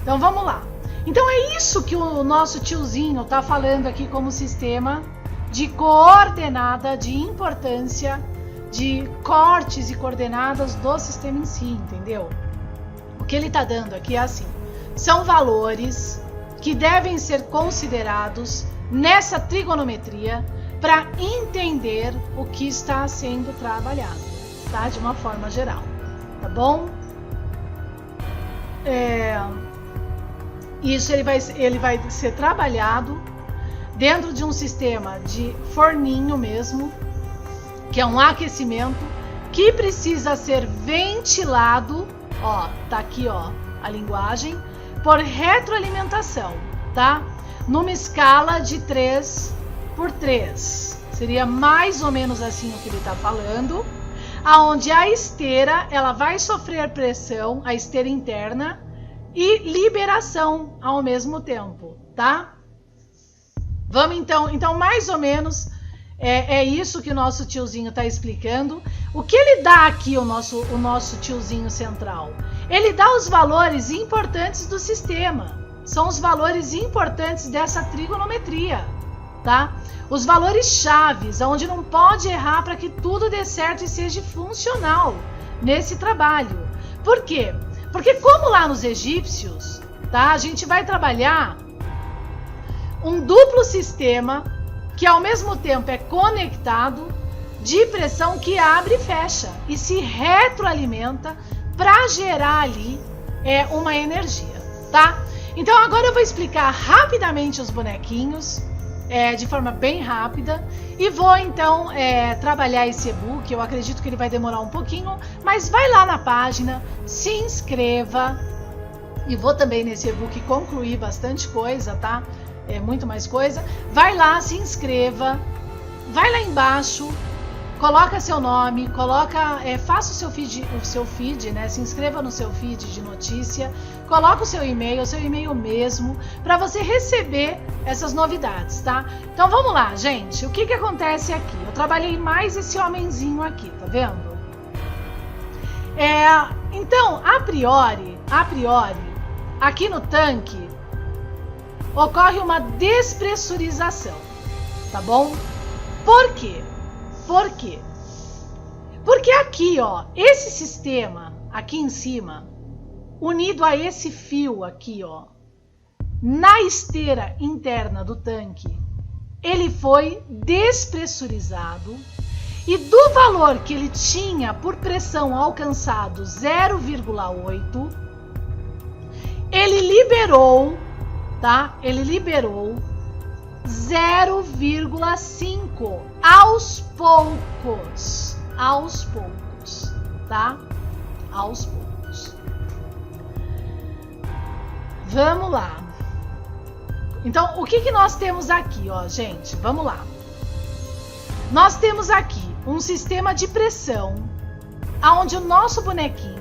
Speaker 1: Então vamos lá. Então é isso que o nosso tiozinho tá falando aqui como sistema de coordenada, de importância, de cortes e coordenadas do sistema em si, entendeu? O que ele está dando aqui é assim, são valores que devem ser considerados nessa trigonometria para entender o que está sendo trabalhado, tá? De uma forma geral, tá bom? Isso ele vai ser trabalhado dentro de um sistema de forninho mesmo, que é um aquecimento que precisa ser ventilado. Ó, tá aqui, ó, a linguagem, por retroalimentação, tá? Numa escala de 3 por 3. Seria mais ou menos assim o que ele tá falando, aonde a esteira, ela vai sofrer pressão, a esteira interna, e liberação ao mesmo tempo, tá? Vamos então mais ou menos é isso que o nosso tiozinho está explicando. O que ele dá aqui, o nosso tiozinho central? Ele dá os valores importantes do sistema. São os valores importantes dessa trigonometria, tá? Os valores chaves, onde não pode errar para que tudo dê certo e seja funcional nesse trabalho. Por quê? Porque como lá nos egípcios, tá? A gente vai trabalhar um duplo sistema que ao mesmo tempo é conectado, de pressão que abre e fecha e se retroalimenta para gerar ali uma energia, tá? Então agora eu vou explicar rapidamente os bonequinhos, de forma bem rápida, e vou então trabalhar esse e-book. Eu acredito que ele vai demorar um pouquinho, mas vai lá na página, se inscreva, e vou também nesse e-book concluir bastante coisa, tá? Muito mais coisa. Vai lá, se inscreva, vai lá embaixo, coloca seu nome, faça o seu feed, né? Se inscreva no seu feed de notícia, coloca o seu e-mail mesmo, para você receber essas novidades, tá? Então vamos lá, gente. O que acontece aqui? Eu trabalhei mais esse homenzinho aqui, tá vendo? Então, a priori, aqui no tanque ocorre uma despressurização, tá bom? Por quê? Porque aqui, ó, esse sistema aqui em cima, unido a esse fio aqui, ó, na esteira interna do tanque, ele foi despressurizado, e do valor que ele tinha por pressão alcançado 0,8, ele liberou, tá? Ele liberou 0,5 aos poucos, tá? Aos poucos. Vamos lá. Então, o que nós temos aqui, ó, gente? Vamos lá. Nós temos aqui um sistema de pressão, onde o nosso bonequinho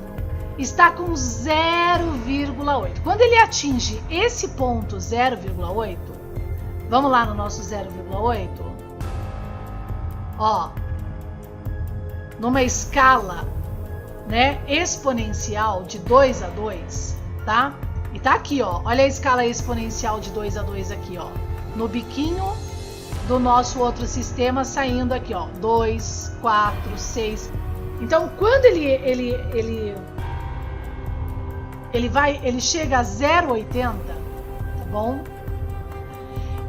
Speaker 1: está com 0,8. Quando ele atinge esse ponto 0,8, vamos lá no nosso 0,8, ó, numa escala, né, exponencial de 2 a 2, tá? E tá aqui, ó, olha a escala exponencial de 2 a 2 aqui, ó, no biquinho do nosso outro sistema, saindo aqui, ó, 2, 4, 6. Então, quando ele chega a 0,80, tá bom?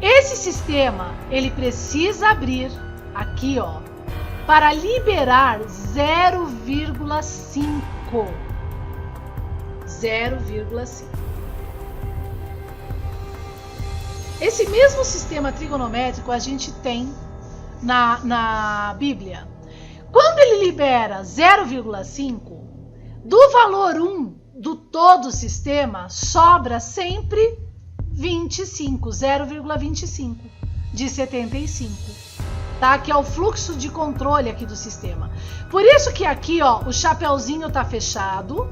Speaker 1: Esse sistema, ele precisa abrir aqui, ó, para liberar 0,5. 0,5. Esse mesmo sistema trigonométrico a gente tem na Bíblia. Quando ele libera 0,5, do valor 1 do todo o sistema, sobra sempre 25, 0,25 de 75, tá? Que é o fluxo de controle aqui do sistema. Por isso que aqui, ó, o chapeuzinho tá fechado,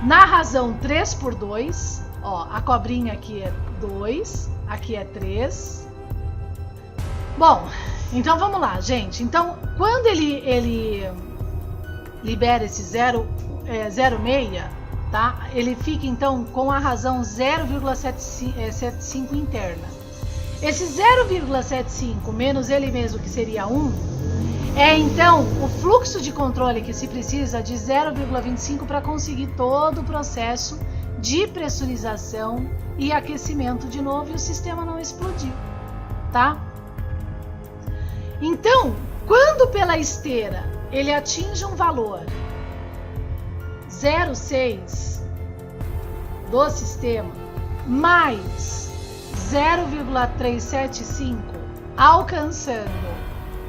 Speaker 1: na razão 3 por 2, ó, a cobrinha aqui é 2, aqui é 3. Bom, então vamos lá, gente. Então, quando ele libera esse 0,6, tá? Ele fica então com a razão 0,75 interna. Esse 0,75 menos ele mesmo, que seria 1, é então o fluxo de controle que se precisa de 0,25 para conseguir todo o processo de pressurização e aquecimento de novo e o sistema não explodir, tá? Então, quando pela esteira ele atinge um valor 0,6 do sistema mais 0,375, alcançando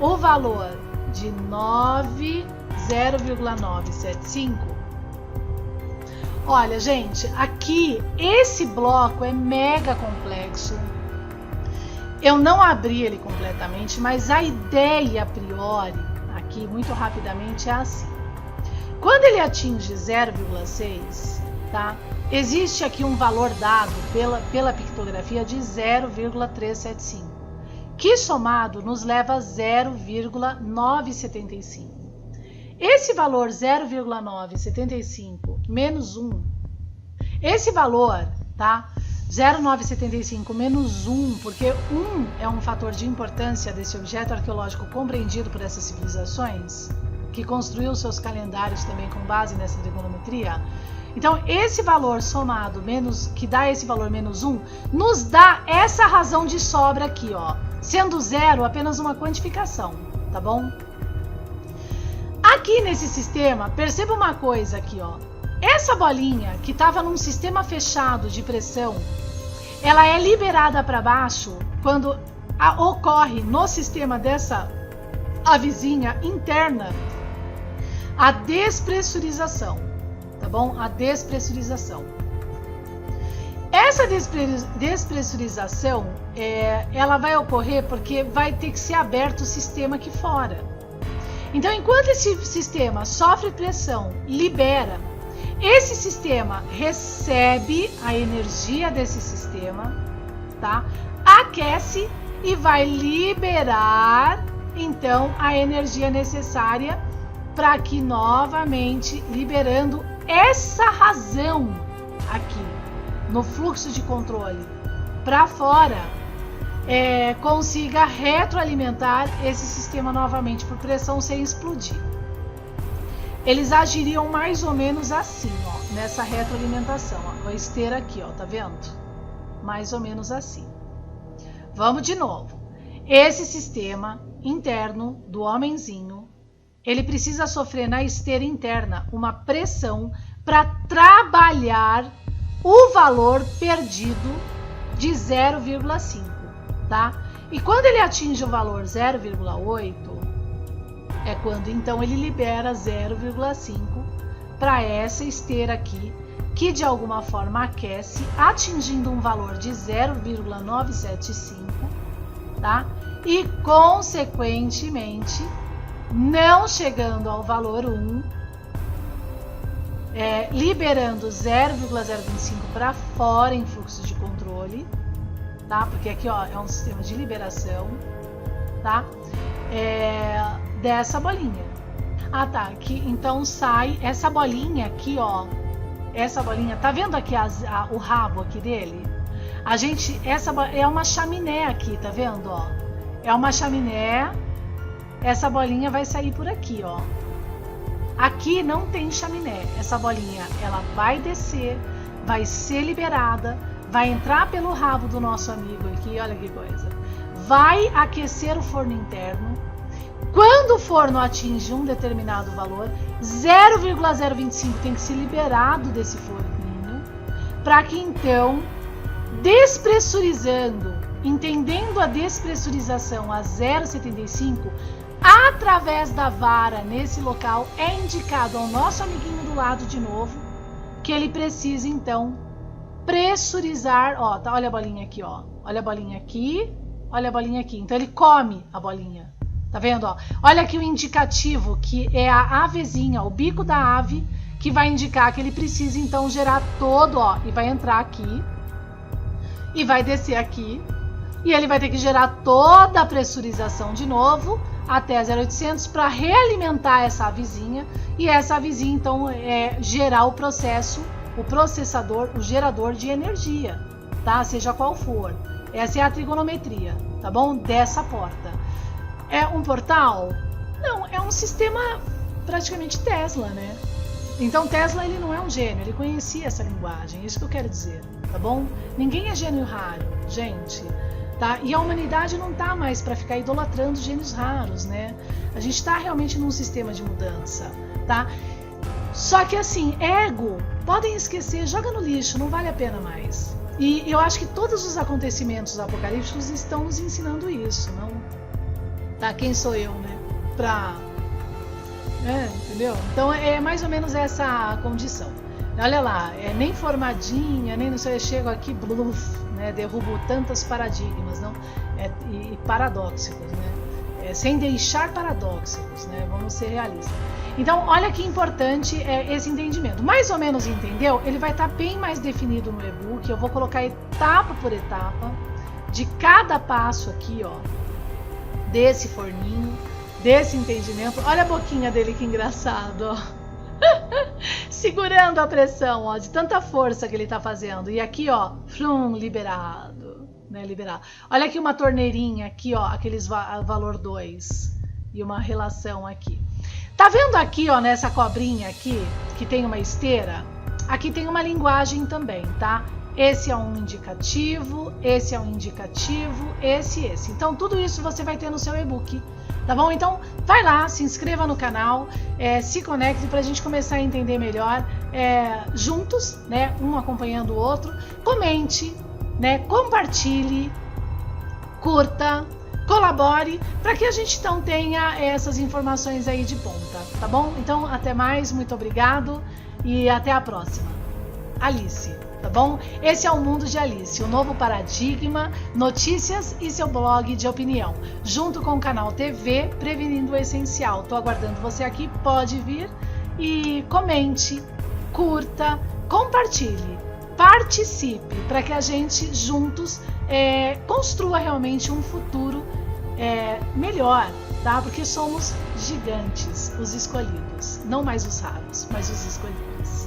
Speaker 1: o valor de 0,975. Olha, gente, aqui esse bloco é mega complexo. Eu não abri ele completamente, mas a ideia a priori, aqui muito rapidamente, é assim. Quando ele atinge 0,6, tá? Existe aqui um valor dado pela pictografia de 0,375, que somado nos leva a 0,975. Esse valor 0,975 menos 1, esse valor, tá? 0,975 menos 1, porque 1 é um fator de importância desse objeto arqueológico compreendido por essas civilizações, que construiu seus calendários também com base nessa trigonometria. Então, esse valor somado, que dá esse valor menos 1, nos dá essa razão de sobra aqui, ó. Sendo 0 apenas uma quantificação, tá bom? Aqui nesse sistema, perceba uma coisa aqui, ó. Essa bolinha que estava num sistema fechado de pressão, ela é liberada para baixo quando ocorre no sistema dessa vizinha interna a despressurização, tá bom? A despressurização. Essa despressurização, ela vai ocorrer porque vai ter que ser aberto o sistema aqui fora. Então, enquanto esse sistema sofre pressão, libera, esse sistema recebe a energia desse sistema, tá? Aquece e vai liberar, então, a energia necessária para que novamente, liberando essa razão aqui no fluxo de controle para fora, consiga retroalimentar esse sistema novamente por pressão sem explodir. Eles agiriam mais ou menos assim, ó, nessa retroalimentação, ó, a esteira aqui, ó, tá vendo? Mais ou menos assim. Vamos de novo. Esse sistema interno do homenzinho, ele precisa sofrer na esteira interna uma pressão para trabalhar o valor perdido de 0,5, tá? E quando ele atinge o valor 0,8, é quando então ele libera 0,5 para essa esteira aqui, que de alguma forma aquece, atingindo um valor de 0,975, tá? E consequentemente não chegando ao valor 1, liberando 0,025 para fora em fluxo de controle, tá? Porque aqui, ó, é um sistema de liberação, tá? Dessa bolinha. Ah, tá. Aqui, então sai essa bolinha aqui, ó. Essa bolinha, tá vendo aqui o rabo aqui dele? Essa é uma chaminé aqui, tá vendo, ó? É uma chaminé. Essa bolinha vai sair por aqui, ó. Aqui não tem chaminé. Essa bolinha, ela vai descer, vai ser liberada, vai entrar pelo rabo do nosso amigo aqui, olha que coisa. Vai aquecer o forno interno. Quando o forno atinge um determinado valor, 0,025 tem que ser liberado desse forninho, para que então, despressurizando entendendo a despressurização a 0,75, através da vara nesse local, é indicado ao nosso amiguinho do lado de novo que ele precisa então pressurizar, ó, tá, olha a bolinha aqui, ó, olha a bolinha aqui, olha a bolinha aqui, então ele come a bolinha, tá vendo, ó, olha aqui o indicativo, que é a avezinha, o bico da ave, que vai indicar que ele precisa então gerar todo, ó, e vai entrar aqui, e vai descer aqui, e ele vai ter que gerar toda a pressurização de novo, até 0,800 para realimentar essa avezinha, e essa avezinha então gerar o processo, o processador, o gerador de energia, tá? Seja qual for. Essa é a trigonometria, tá bom? Dessa porta. É um portal? Não, é um sistema praticamente Tesla, né? Então Tesla ele não é um gênio, ele conhecia essa linguagem, é isso que eu quero dizer, tá bom? Ninguém é gênio raro, gente. Tá? E a humanidade não está mais para ficar idolatrando gênios raros, né? A gente está realmente num sistema de mudança, tá? Só que assim, ego, podem esquecer, joga no lixo, não vale a pena mais. E eu acho que todos os acontecimentos apocalípticos estão nos ensinando isso, não? Tá? Quem sou eu, né? Entendeu? Então é mais ou menos essa condição. Olha lá, nem formadinha, nem não sei, eu chego aqui, bluf, né, derrubo tantos paradigmas, não? E paradóxicos, né? Sem deixar paradoxos, né? Vamos ser realistas. Então, olha que importante esse entendimento. Mais ou menos entendeu? Ele vai estar bem mais definido no e-book. Eu vou colocar etapa por etapa de cada passo aqui, ó, desse forninho, desse entendimento. Olha a boquinha dele, que engraçado, ó. Segurando a pressão, ó, de tanta força que ele tá fazendo. E aqui, ó, liberado, né, liberado. Olha aqui uma torneirinha aqui, ó, aqueles valor 2 e uma relação aqui. Tá vendo aqui, ó, nessa cobrinha aqui, que tem uma esteira? Aqui tem uma linguagem também, tá? Esse é um indicativo, esse é um indicativo, esse. Então, tudo isso você vai ter no seu e-book. Tá bom? Então, vai lá, se inscreva no canal, se conecte para a gente começar a entender melhor juntos, né? Um acompanhando o outro. Comente, né? Compartilhe, curta, colabore, para que a gente então tenha essas informações aí de ponta, tá bom? Então, até mais, muito obrigado e até a próxima. Alice. Tá bom? Esse é o Mundo de Alice, o novo paradigma, notícias e seu blog de opinião, junto com o canal TV Prevenindo o Essencial. Tô aguardando você aqui, pode vir e comente, curta, compartilhe, participe, para que a gente juntos construa realmente um futuro melhor, tá? Porque somos gigantes, os escolhidos, não mais os raros, mas os escolhidos.